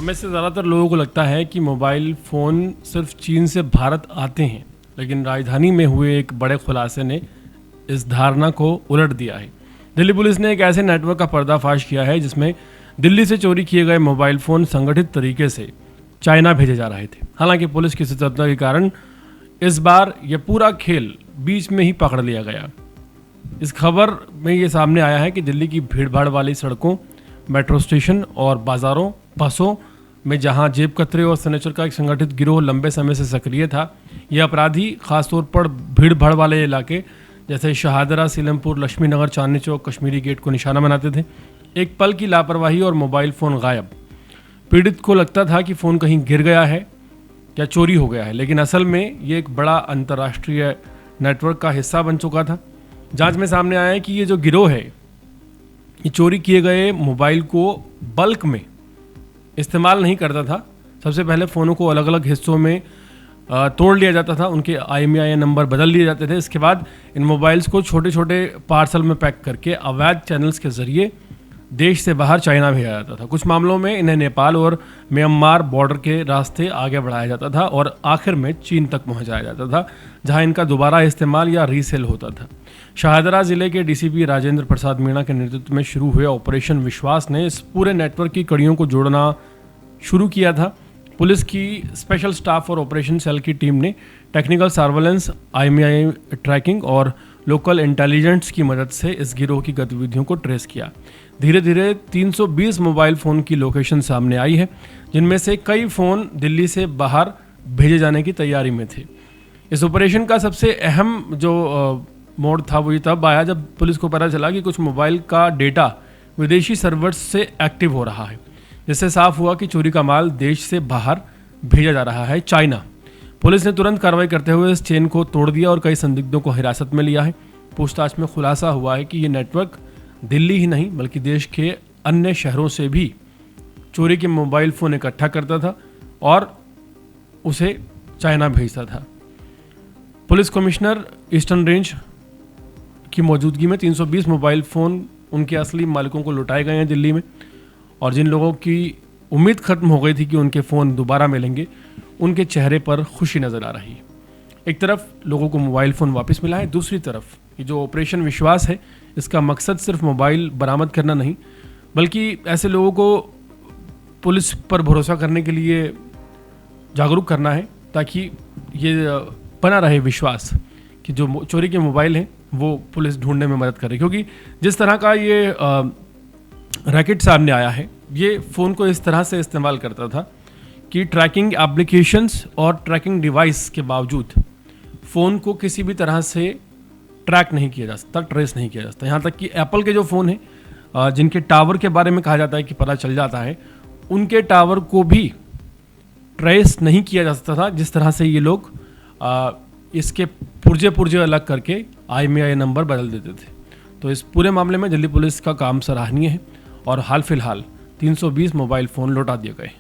हमें से ज़्यादातर लोगों को लगता है कि मोबाइल फ़ोन सिर्फ चीन से भारत आते हैं, लेकिन राजधानी में हुए एक बड़े खुलासे ने इस धारणा को उलट दिया है। दिल्ली पुलिस ने एक ऐसे नेटवर्क का पर्दाफाश किया है जिसमें दिल्ली से चोरी किए गए मोबाइल फ़ोन संगठित तरीके से चाइना भेजे जा रहे थे। हालांकि पुलिस की सतर्कता के कारण इस बार यह पूरा खेल बीच में ही पकड़ लिया गया। इस खबर में ये सामने आया है कि दिल्ली की भीड़भाड़ वाली सड़कों, मेट्रो स्टेशन और बाज़ारों, बसों में जहां जेब कतरे और सनेचर का एक संगठित गिरोह लंबे समय से सक्रिय था, ये अपराधी खासतौर पर भीड़ भाड़ वाले इलाके जैसे शहादरा, सीलमपुर, लक्ष्मी नगर, चांदनी चौक, कश्मीरी गेट को निशाना बनाते थे। एक पल की लापरवाही और मोबाइल फ़ोन गायब। पीड़ित को लगता था कि फ़ोन कहीं गिर गया है या चोरी हो गया है, लेकिन असल में ये एक बड़ा अंतर्राष्ट्रीय नेटवर्क का हिस्सा बन चुका था। जांच में सामने आया है कि ये जो गिरोह है, ये चोरी किए गए मोबाइल को बल्क में इस्तेमाल नहीं करता था। सबसे पहले फ़ोनों को अलग अलग हिस्सों में तोड़ लिया जाता था, उनके IMEI नंबर बदल लिए जाते थे। इसके बाद इन मोबाइल्स को छोटे छोटे पार्सल में पैक करके अवैध चैनल्स के ज़रिए देश से बाहर चाइना भेजा जाता था। कुछ मामलों में इन्हें नेपाल और म्यांमार बॉर्डर के रास्ते आगे बढ़ाया जाता था और आखिर में चीन तक पहुंचाया जाता था, जहां इनका दोबारा इस्तेमाल या रीसेल होता था। शाहदरा जिले के DCP राजेंद्र प्रसाद मीणा के नेतृत्व में शुरू हुए ऑपरेशन विश्वास ने इस पूरे नेटवर्क की कड़ियों को जोड़ना शुरू किया था। पुलिस की स्पेशल स्टाफ और ऑपरेशन सेल की टीम ने टेक्निकल सर्वेलेंस, IMEI ट्रैकिंग और लोकल इंटेलिजेंस की मदद से इस गिरोह की गतिविधियों को ट्रेस किया। धीरे धीरे 320 मोबाइल फ़ोन की लोकेशन सामने आई है, जिनमें से कई फ़ोन दिल्ली से बाहर भेजे जाने की तैयारी में थे। इस ऑपरेशन का सबसे अहम जो मोड था वो ये तब आया जब पुलिस को पता चला कि कुछ मोबाइल का डेटा विदेशी सर्वर्स से एक्टिव हो रहा है, जिससे साफ हुआ कि चोरी का माल देश से बाहर भेजा जा रहा है, चाइना। पुलिस ने तुरंत कार्रवाई करते हुए इस चेन को तोड़ दिया और कई संदिग्धों को हिरासत में लिया है। पूछताछ में खुलासा हुआ है कि ये नेटवर्क दिल्ली ही नहीं बल्कि देश के अन्य शहरों से भी चोरी के मोबाइल फ़ोन इकट्ठा करता था और उसे चाइना भेजता था। पुलिस कमिश्नर ईस्टर्न रेंज की मौजूदगी में 320 मोबाइल फ़ोन उनके असली मालिकों को लौटाए गए हैं दिल्ली में, और जिन लोगों की उम्मीद खत्म हो गई थी कि उनके फ़ोन दोबारा मिलेंगे, उनके चेहरे पर खुशी नज़र आ रही है। एक तरफ लोगों को मोबाइल फ़ोन वापस मिला है, दूसरी तरफ ये जो ऑपरेशन विश्वास है, इसका मकसद सिर्फ मोबाइल बरामद करना नहीं बल्कि ऐसे लोगों को पुलिस पर भरोसा करने के लिए जागरूक करना है, ताकि ये बना रहे विश्वास कि जो चोरी के मोबाइल हैं वो पुलिस ढूंढने में मदद करे। क्योंकि जिस तरह का ये रैकेट सामने आया है, ये फ़ोन को इस तरह से इस्तेमाल करता था कि ट्रैकिंग एप्लीकेशंस और ट्रैकिंग डिवाइस के बावजूद फ़ोन को किसी भी तरह से ट्रैक नहीं किया जा सकता, ट्रेस नहीं किया जा सकता। यहाँ तक कि एप्पल के जो फ़ोन हैं जिनके टावर के बारे में कहा जाता है कि पता चल जाता है, उनके टावर को भी ट्रेस नहीं किया जा सकता था, जिस तरह से ये लोग इसके पुर्जे अलग करके IMEI नंबर बदल देते थे। तो इस पूरे मामले में दिल्ली पुलिस का काम सराहनीय है और हाल फिलहाल 320 मोबाइल फ़ोन लौटा दिए गए।